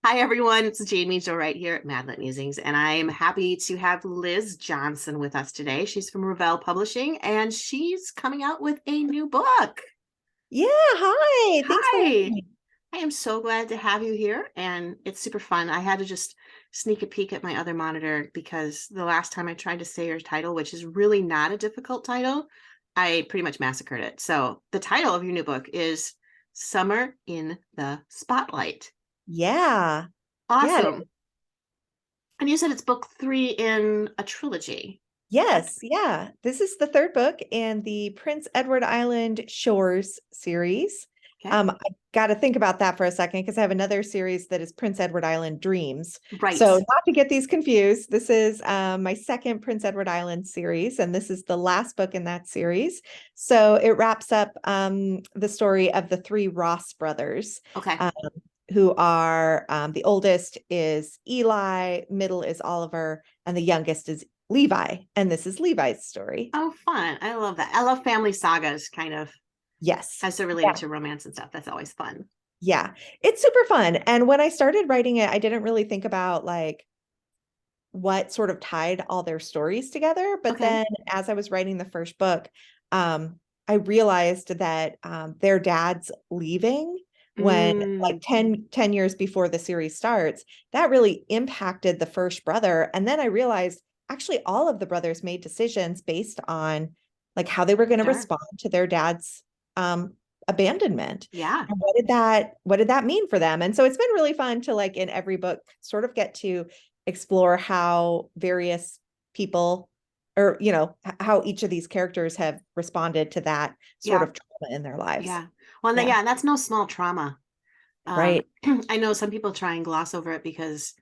Hi, everyone. It's Jaime Jo Wright here at Madlet Musings, and I'm happy to have Liz Johnson with us today. She's from Revell Publishing, and she's coming out with a new book. Yeah, hi. Thanks for having Hi. me. I am so glad to have you here, and it's super fun. I had to just sneak a peek at my other monitor because the last time I tried to say your title, which is really not a difficult title, I pretty much massacred it. So, the title of your new book is Summer in the Spotlight. Yeah. Yeah. Awesome. And you said it's book three in a trilogy, correct? Yes. Yeah. This is the third book in the Prince Edward Island Shores series. Okay. I got to think about that for a second because I have another series that is Prince Edward Island Dreams. Right. So, not to get these confused, this is my second Prince Edward Island series, and this is the last book in that series. So, it wraps up the story of the three Ross brothers. Okay. Um, who are the oldest is Eli, middle is Oliver, and the youngest is Levi. And this is Levi's story. Oh, fun. I love that. I love family sagas kind of Yes. as they're related Yeah. to romance and stuff. That's always fun. Yeah. It's super fun. And when I started writing it, I didn't really think about like what sort of tied all their stories together. But Okay. then as I was writing the first book, I realized that their dad's leaving when like Mm, 10 years before the series starts, that really impacted the first brother. And then I realized actually all of the brothers made decisions based on like how they were going to sure. respond to their dad's um, abandonment. Yeah. And what did that mean for them? And so it's been really fun to like in every book sort of get to explore how various people or how each of these characters have responded to that sort Yeah. of trauma in their lives. Yeah. Well, Yeah. yeah, that's no small trauma. Um, Right. I know some people try and gloss over it because,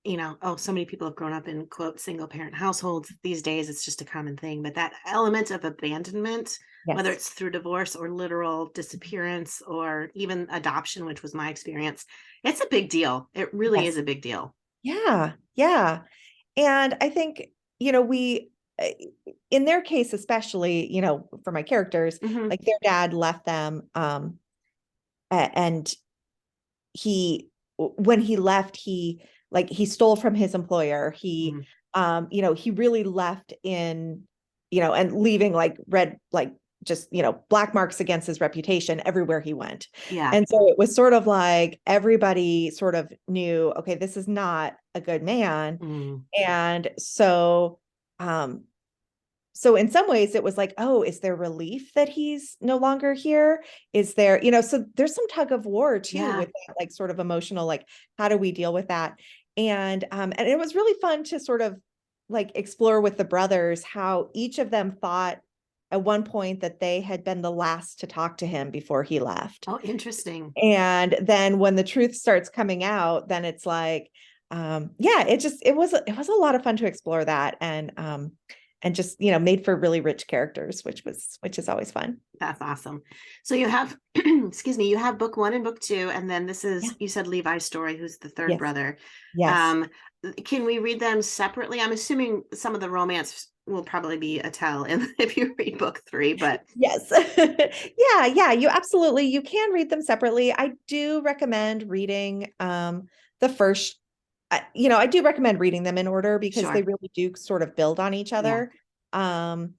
oh, so many people have grown up in quote single parent households these days. It's just a common thing. But that element of abandonment, whether Yes. it's through divorce or literal disappearance or even adoption, which was my experience, it's a big deal. It really is Yes. a big deal. Yeah. Yeah. And I think, we uh, in their case especially, for my characters, Hmm. like their dad left them and he when he left he stole from his employer. He Hmm. he really left in and leaving like red like just black marks against his reputation everywhere he went. Yeah. And so it was sort of like everybody sort of knew, okay, this is not a good man. Mm. And um so in some ways it was like, oh, is there relief that he's no longer here? Is there, so there's some tug of war too Yeah. with that, like sort of emotional, like how do we deal with that? And it was really fun to sort of like explore with the brothers how each of them thought at one point that they had been the last to talk to him before he left. Oh, interesting. And then when the truth starts coming out, then it's like, yeah, it was a lot of fun to explore that and just made for really rich characters, which is always fun. That's awesome. So you have, excuse me, you have book one and book two, and then this Yeah. is, you said Levi's story, who's the third Yes. brother. Yes. Um, can we read them separately? I'm assuming some of the romance will probably be a tell in, if you read book three, but Yes. Yeah, yeah, you can read them separately. I do recommend reading the first I do recommend reading them in order because they sure. really do sort of build on each Yeah. other. Um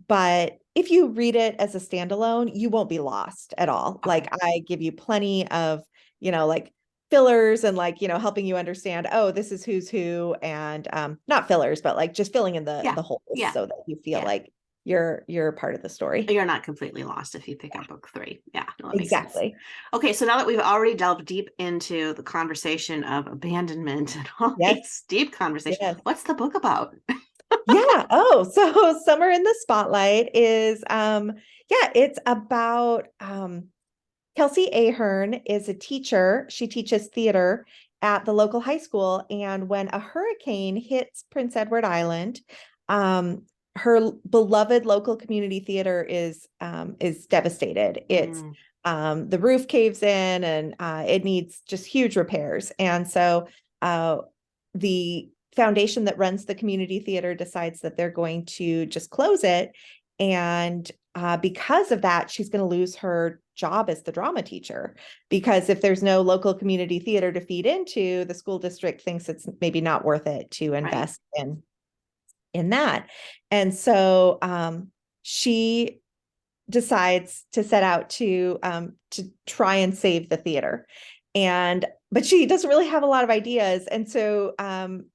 but if you read it as a standalone, you won't be lost at all. Like Okay. I give you plenty of, like fillers and like, helping you understand, oh, this is who's who and not fillers, but like just filling in the Yeah. the holes Yeah. so that you feel Yeah. like you're part of the story. You're not completely lost if you pick up book three. Yeah. No, that makes sense. Exactly. Okay. So now that we've already delved deep into the conversation of abandonment and all Yes. these deep conversations, Yes. what's the book about? Yeah. Oh, so Summer in the Spotlight is yeah, it's about Kelsey Ahern is a teacher. She teaches theater at the local high school. And when a hurricane hits Prince Edward Island, her beloved local community theater is devastated. It's Mm, the roof caves in and it needs just huge repairs. And so uh, the foundation that runs the community theater decides that they're going to just close it and because of that, she's going to lose her job as the drama teacher, because if there's no local community theater to feed into, the school district thinks it's maybe not worth it to Right. invest in that. And so she decides to set out to try and save the theater. But she doesn't really have a lot of ideas. And so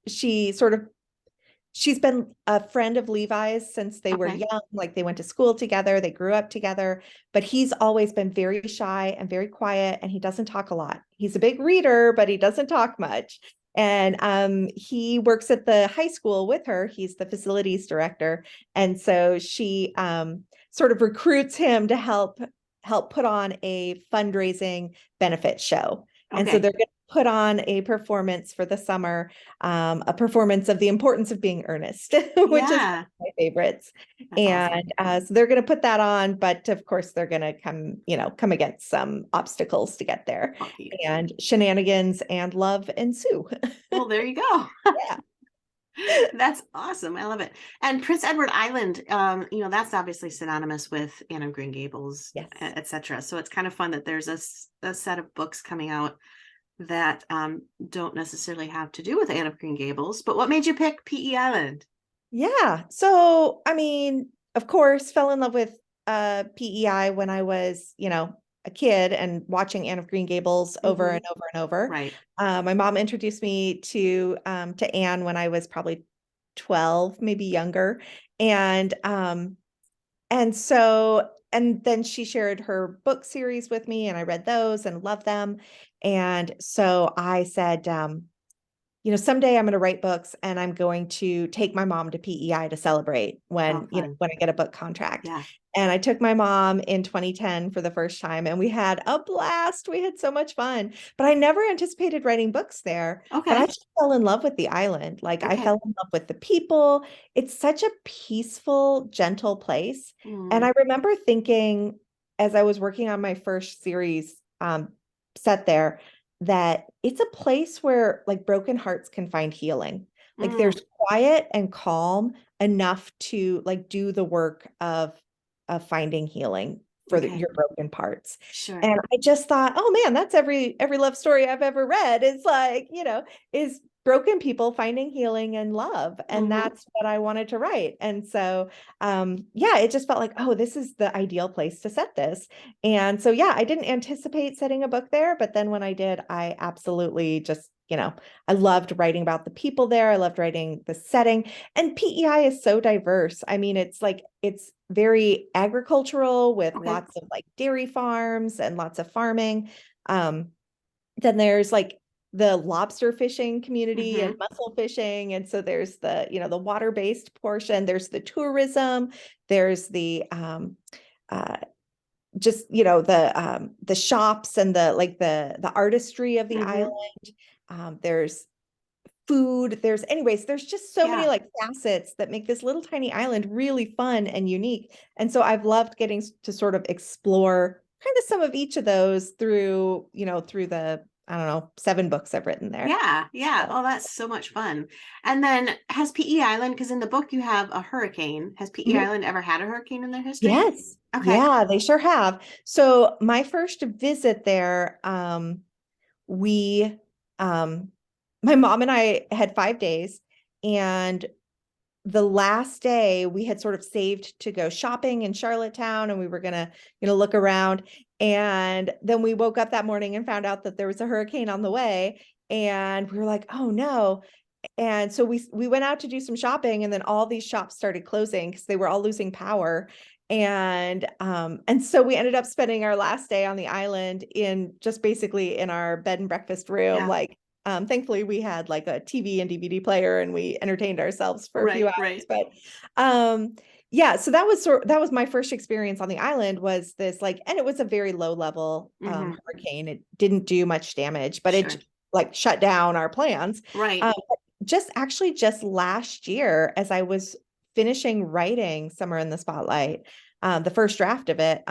she's been a friend of Levi's since they were Okay. young, like they went to school together, they grew up together, but he's always been very shy and very quiet, and he doesn't talk a lot. He's a big reader, but he doesn't talk much. And he works at the high school with her. He's the facilities director. And so she sort of recruits him to help put on a fundraising benefit show. And so Okay. they're going to put on a performance for the summer, a performance of The Importance of Being Earnest, which is one Yeah. of my favorites. That's awesome. And so they're going to put that on, but of course they're going to come against some obstacles to get there, Okay. and shenanigans and love ensue. Well, there you go. Yeah. That's awesome. I love it. And Prince Edward Island, that's obviously synonymous with Anne of Green Gables, Yes. etc. So it's kind of fun that there's a set of books coming out that don't necessarily have to do with Anne of Green Gables. But what made you pick P.E. Island? Yeah. So, I mean, of course, fell in love with PEI when I was, a kid and watching Anne of Green Gables over Mm-hmm. and over and over. Right. My mom introduced me to Anne when I was probably 12, maybe younger. And and then she shared her book series with me, and I read those and loved them. And so I said, someday I'm going to write books, and I'm going to take my mom to PEI to celebrate Oh, when, fun. when I get a book contract. Yeah. And I took my mom in 2010 for the first time, and we had a blast. We had so much fun, but I never anticipated writing books there. But I Okay. just fell in love with the island. Like, I Okay. fell in love with the people. It's such a peaceful, gentle place. And Mm, I remember thinking, as I was working on my first series set there, that it's a place where like broken hearts can find healing. Like, mm, there's quiet and calm enough to like do the work of finding healing for okay. your broken parts. Sure. And I just thought, oh man, that's every love story I've ever read is like, is broken people finding healing and love. And Mm-hmm. that's what I wanted to write. And so yeah, it just felt like, oh, this is the ideal place to set this. And so yeah, I didn't anticipate setting a book there, but then when I did, I absolutely just, I loved writing about the people there. I loved writing the setting. And PEI is so diverse. I mean, it's very agricultural with Okay. lots of like dairy farms and lots of farming. Then there's like the lobster fishing community and Mm-hmm. mussel fishing. And so there's the water-based portion, there's the tourism, there's the uh, just, the shops and the artistry of the Mm-hmm. island. There's food, there's just so many Yeah. like facets that make this little tiny island really fun and unique. And so I've loved getting to sort of explore kind of some of each of those through the, I don't know, 7 books I've written there. Yeah. Yeah. So, Oh, that's so much fun. And then has P.E. Island, because in the book you have a hurricane. Has P.E. mhm. Island ever had a hurricane in their history? Yes. Okay. Yeah, they sure have. So my first visit there, we my mom and I had 5 days, and the last day we had sort of saved to go shopping in Charlottetown, and we were gonna, look around. And then we woke up that morning and found out that there was a hurricane on the way, and we were like, oh no. And so we went out to do some shopping, and then all these shops started closing because they were all losing power. And so we ended up spending our last day on the island in just basically in our bed and breakfast room. Yeah. Like, thankfully we had like a TV and DVD player, and we entertained ourselves for a few Right. hours. Right. But yeah, so that was my first experience on the island, was this like, and it was a very low level Mm-hmm. hurricane. It didn't do much damage, but Sure. it like shut down our plans. Right. Um, just last year, as I was finishing writing Summer in the Spotlight, the first draft of it,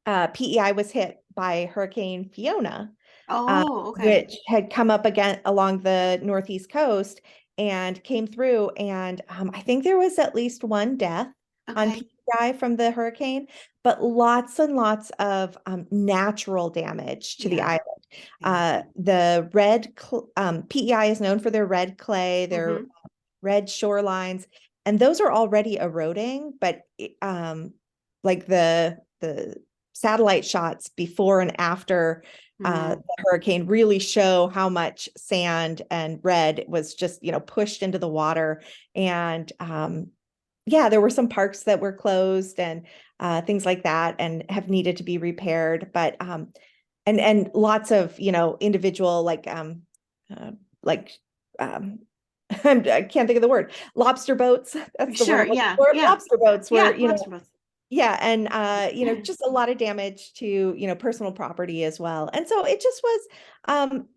PEI was hit by Hurricane Fiona, Oh, okay. which had come up again along the Northeast coast and came through. And I think there was at least one death on Okay. PEI from the hurricane, but lots and lots of natural damage to the Yeah. island. Yeah. The PEI is known for their red clay, their Hmm. red shorelines, and those are already eroding, but like the satellite shots before and after Hmm. the hurricane really show how much sand and red was just, pushed into the water. And yeah, there were some parks that were closed and things like that and have needed to be repaired. But and lots of, individual like um I can't think of the word. Lobster boats. That's the word Sure. I'm looking Yeah. for. Yeah. Lobster boats Yeah. were, Lobster boats. yeah, and just a lot of damage to, personal property as well. And so it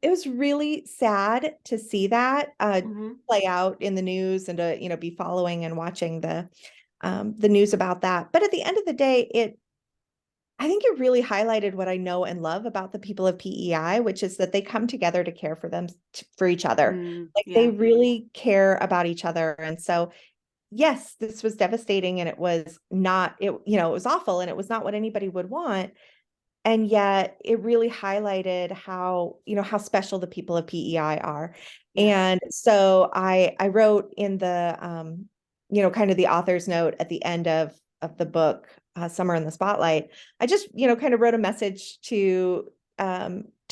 was really sad to see that Hmm. play out in the news and to, be following and watching the news about that. But at the end of the day, I think it really highlighted what I know and love about the people of PEI, which is that they come together to care for for each other. Mm, Like they yeah. really care about each other. And so yes, this was devastating and it was not, it was awful and it was not what anybody would want. And yet it really highlighted how special the people of PEI are. Yes. And so I wrote in the, kind of the author's note at the end of the book, Summer in the Spotlight. I just, kind of wrote a message to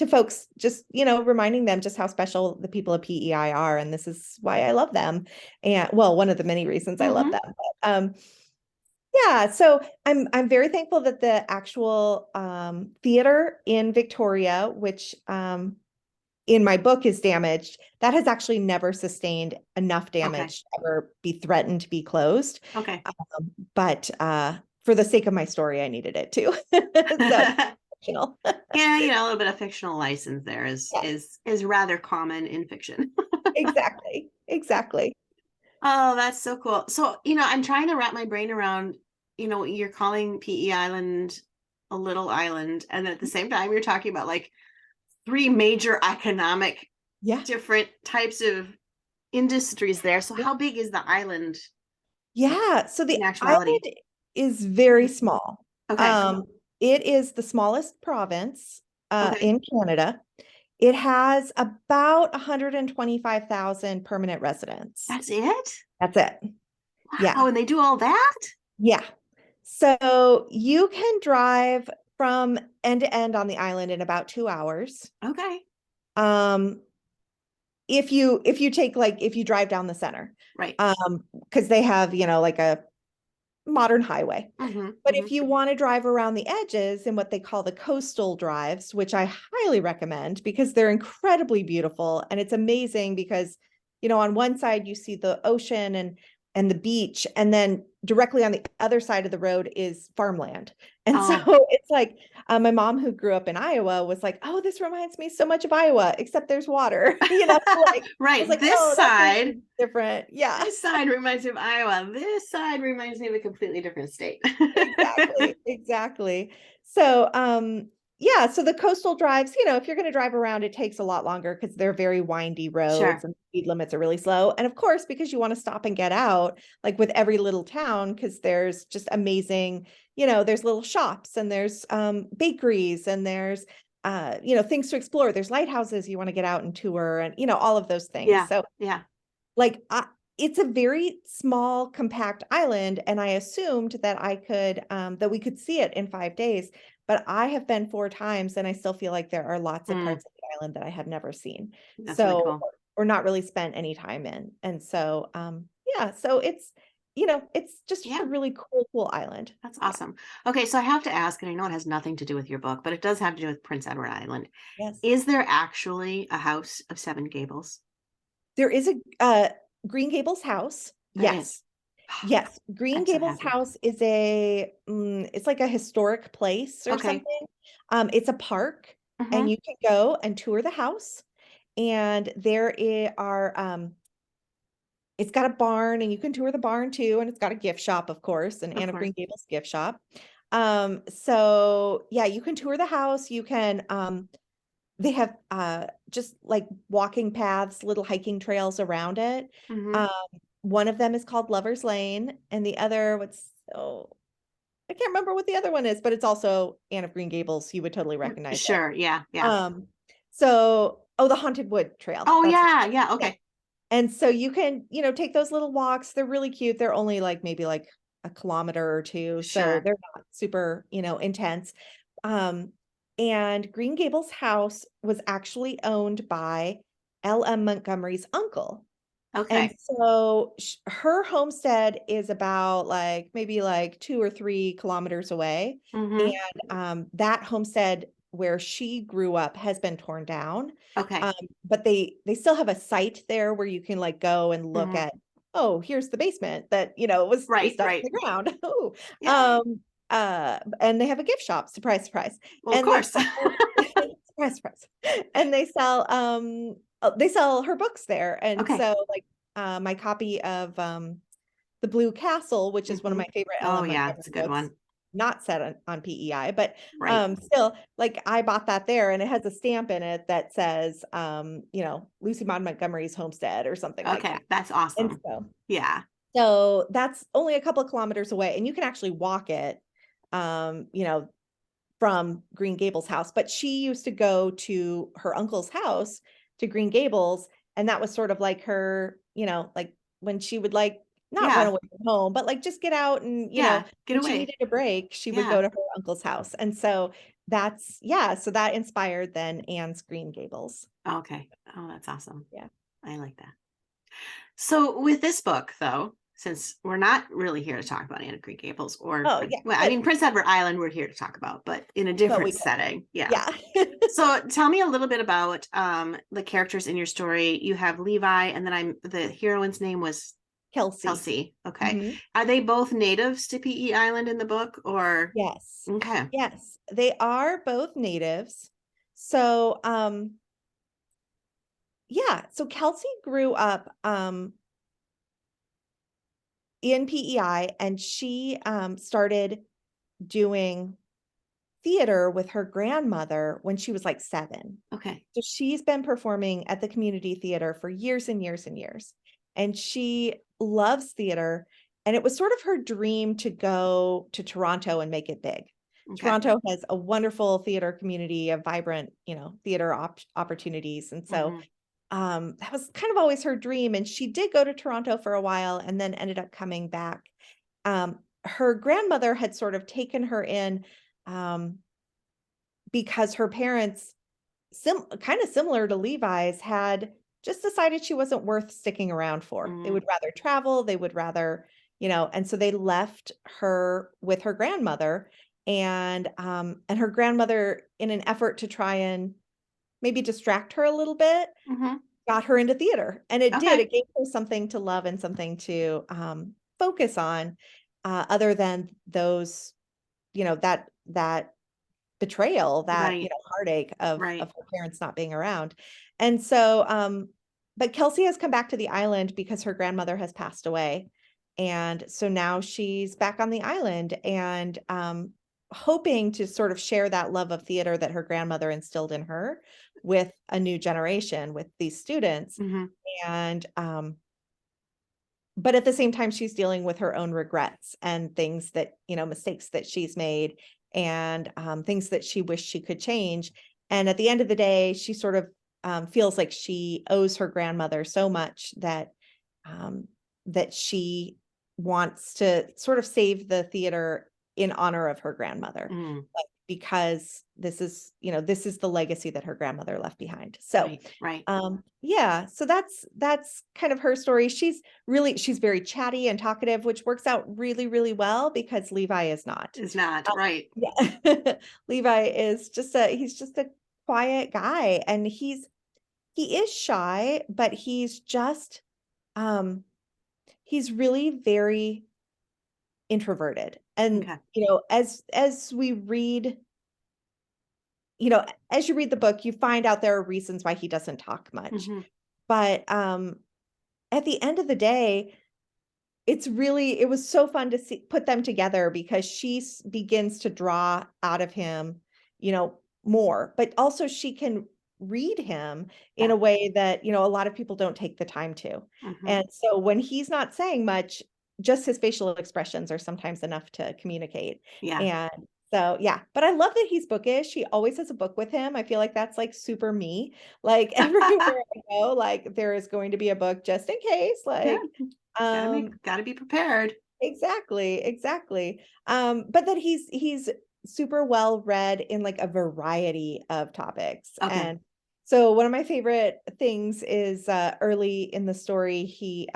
folks, just, reminding them just how special the people of PEI are. And this is why I love them. And well, one of the many reasons I love Hmm. them. But, yeah, so I'm very thankful that the actual theater in Victoria, which in my book is damaged, that has actually never sustained enough Okay. damage to ever be threatened to be closed. Okay. But for the sake of my story, I needed it too. So fictional. Yeah, a little bit of fictional license there is Yeah, is rather common in fiction. exactly. Exactly. Oh, that's so cool. So, I'm trying to wrap my brain around, you're calling PE Island a little island, and at the same time you're talking about like three major economic Yeah. different types of industries there. So Yeah. how big is the island Yeah. So the in actuality? island is very small. Okay. Um, it is the smallest province Okay. in Canada. It has about 125,000 permanent residents. That's it? That's it. Wow, Yeah. and they do all that? Yeah. So you can drive from end to end on the island in about 2 hours. Okay. Um, if you drive down the center, Right. because they have, like a modern highway. Mm-hmm. But Mm-hmm. if you want to drive around the edges in what they call the coastal drives, which I highly recommend because they're incredibly beautiful and it's amazing because, on one side you see the ocean and the beach, and then directly on the other side of the road is farmland. And so Oh, it's like my mom who grew up in Iowa was like, "Oh, this reminds me so much of Iowa, except there's water." Like I was right. like, This "Oh, that's side, really different." Yeah. this side reminds me of Iowa. This side reminds me of a completely different state. Exactly, exactly. So, yeah, so the coastal drives, if you're going to drive around, it takes a lot longer because they're very windy roads Sure. and speed limits are really slow. And of course, because you want to stop and get out, like with every little town, because there's just amazing, there's little shops and there's bakeries and there's things to explore. There's lighthouses you want to get out and tour and all of those things. Yeah. So Yeah. like it's a very small compact island and I assumed that I could that we could see it in 5 days, but I have been 4 times and I still feel like there are lots of Mm, parts of the island that I have never seen, that's really so cool. or not really spent any time in. And so yeah, so it's just a Yeah. really cool island. That's Yeah. awesome. Okay, so I have to ask, and I know it has nothing to do with your book, but it does have to do with Prince Edward Island. Yes, Is there actually a house of seven gables? there is a Green Gables house. There Yes. is. Yes, Green I'm so Gables happy. house is it's like a historic place or Okay. something. It's a park and Hmm. you can go and tour the house and it's got a barn and you can tour the barn too, and it's got a gift shop, of course, an Of Anne of course. Green Gables gift shop. So yeah, you can tour the house, you can they have just like walking paths, little hiking trails around it. Hmm. Um, one of them is called Lover's Lane, and the other, what's oh I can't remember what the other one is, but it's also Anne of Green Gables. You would totally recognize it. Sure. Yeah. Yeah. So, oh, the Haunted Wood Trail. Oh, That's yeah. Yeah. yeah. Okay. And so you can, take those little walks. They're really cute. They're only like maybe like a kilometer or two. So Sure. they're not super, intense. Um, and Green Gables house was actually owned by L.M. Montgomery's uncle. And Okay. so her homestead is about like maybe like 2 or 3 kilometers away. And Mm-hmm. that homestead where she grew up has been torn down. Okay. Um, but they still have a site there where you can like go and look Mm-hmm. at, oh, here's the basement that, was Right. dug in Right. the ground. Oh, Yay. and they have a gift shop, surprise, surprise. Well, of And they course. sell, surprise, surprise. And they sell her books there. And Okay. so like my copy of The Blue Castle, which is one of Mm-hmm. my favorite Oh, L.M. yeah. Montgomery It's a good books, one. not set on PEI, but Right. still, like I bought that there, and it has a stamp in it that says, Lucy Maud Montgomery's homestead or something like that. Okay. That's And awesome. Yeah. so that's only a couple of kilometers away, and you can actually walk it, from Green Gables house. But she used to go to her uncle's house to Green Gables, and that was sort of like her, like when she would like not run Yeah. away from home, but like just get out and, Yeah. Get when she away. needed a break, she would Yeah. go to her uncle's house. And so so that inspired then Anne's Green Gables. Okay. Oh, that's awesome. Yeah. I like that. So with this book, though, since we're not really here to talk about Anne of Green Gables or Oh, yeah, well, I mean Prince Edward Island, we're here to talk about, but in a but we different could. setting. Yeah. Yeah. So tell me a little bit about the characters in your story. You have Levi, and then the heroine's name was Kelsey. Kelsey. Okay. Mhm. Are they both natives to PE Island in the book, or Yes. okay? Yes, they are both natives. So, yeah, so Kelsey grew up in PEI, and she started doing theater with her grandmother when she was like 7. Okay. So she's been performing at the community theater for years and years and years. And she loves theater. And it was sort of her dream to go to Toronto and make it big. Okay. Toronto has a wonderful theater community, a vibrant, theater opportunities. And so Mm-hmm. that was kind of always her dream. And she did go to Toronto for a while and then ended up coming back. Her grandmother had sort of taken her in um, because her parents, kind of similar to Levi's, had just decided she wasn't worth sticking around for. They Mm-hmm. would rather travel, they would rather, and so they left her with her grandmother, and her grandmother, in an effort to try and maybe distract her a little bit, Mm-hmm. got her into theater. And Okay. it gave her something to love and something to focus on, other than those, that betrayal, that, Right. heartache of Right. her parents not being around. And so, but Kelsey has come back to the island because her grandmother has passed away. And so now she's back on the island, and hoping to sort of share that love of theater that her grandmother instilled in her with a new generation, with these students. Mm-hmm. And but at the same time, she's dealing with her own regrets and things that, mistakes that she's made, and things that she wished she could change. And at the end of the day, she sort of feels like she owes her grandmother so much that that she wants to sort of save the theater in honor of her grandmother, Mm. like, because this is the legacy that her grandmother left behind. So Right. Right. yeah, so that's kind of her story. She's very chatty and talkative, which works out really, really well because Levi is not. Is not right. Yeah. Levi is he's just a quiet guy, and he is shy, but um he's really very introverted. And Okay. as we read, as you read the book, you find out there are reasons why he doesn't talk much. Mm-hmm. But at the end of the day, it was so fun to put them together, because she begins to draw out of him, more, but also she can read him in Yeah. a way that, a lot of people don't take the time to. Mm-hmm. And so when he's not saying much, just his facial expressions are sometimes enough to communicate. Yeah. And so, yeah, but I love that he's bookish. He always has a book with him. I feel like that's like super me. Like everywhere I go, like there is going to be a book just in case. Yeah. Like, Gotta be prepared. exactly, exactly. But that he's super well read in like a variety of topics. Okay. And so one of my favorite things is early in the story,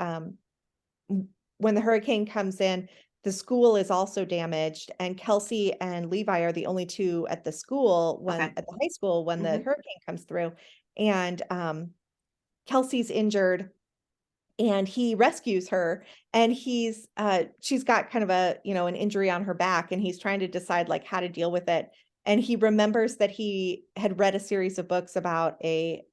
when the hurricane comes in, the school is also damaged, and Kelsey and Levi are the only two at the school Okay. at the high school when the Hmm. hurricane comes through. And Kelsey's injured and he rescues her, and she's got kind of a, an injury on her back, and he's trying to decide like how to deal with it. And he remembers that he had read a series of books about an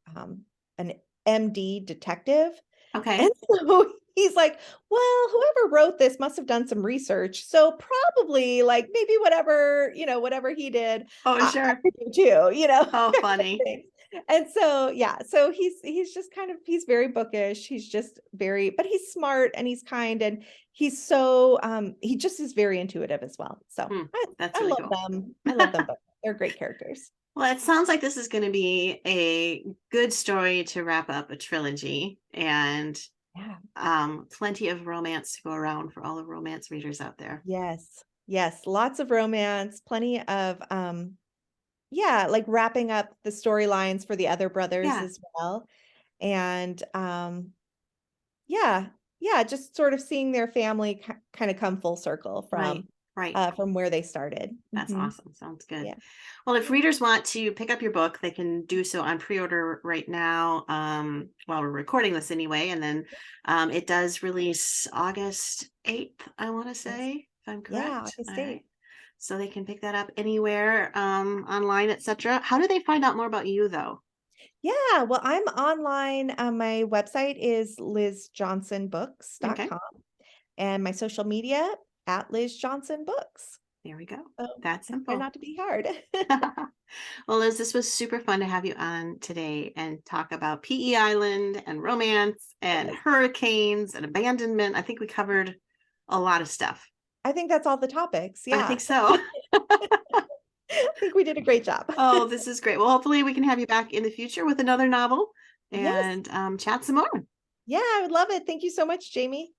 MD detective. And Okay. so he's like, well, whoever wrote this must have done some research. So probably like maybe whatever he did, Oh, I sure. could do too, Oh, kind of funny. thing. And so, yeah, so he's just he's very bookish. He's just but he's smart and he's kind, and he just is very intuitive as well. So Hmm. That's I really love cool. them. I love them both. They're great characters. Well, it sounds like this is going to be a good story to wrap up a trilogy, and Yeah. plenty of romance to go around for all the romance readers out there. Yes. Yes. Lots of romance, plenty of yeah, like wrapping up the storylines for the other brothers Yeah. as well. And yeah, yeah, just sort of seeing their family kind of come full circle Right. Right. from where they started. That's Hmm. awesome. Sounds good. Yeah. Well, if readers want to pick up your book, they can do so on pre-order right now, while we're recording this anyway. And then it does release August 8th, I want to Yes. say, if I'm Yeah, correct. August All 8th. right. So they can pick that up anywhere, online, etc. How do they find out more about you, though? Yeah, well, I'm online. My website is Okay. lizjohnsonbooks.com, and my social media at Liz Johnson Books. There we go. So That's I try simple. not to be hard. Well, Liz, this was super fun to have you on today and talk about PE Island and romance and Yes. hurricanes and abandonment. I think we covered a lot of stuff. I think that's all the topics. I Yeah. think so. I think we did a great job. Oh, this is great. Well, hopefully we can have you back in the future with another novel Yes. and chat some more. Yeah, I would love it. Thank you so much, Jamie.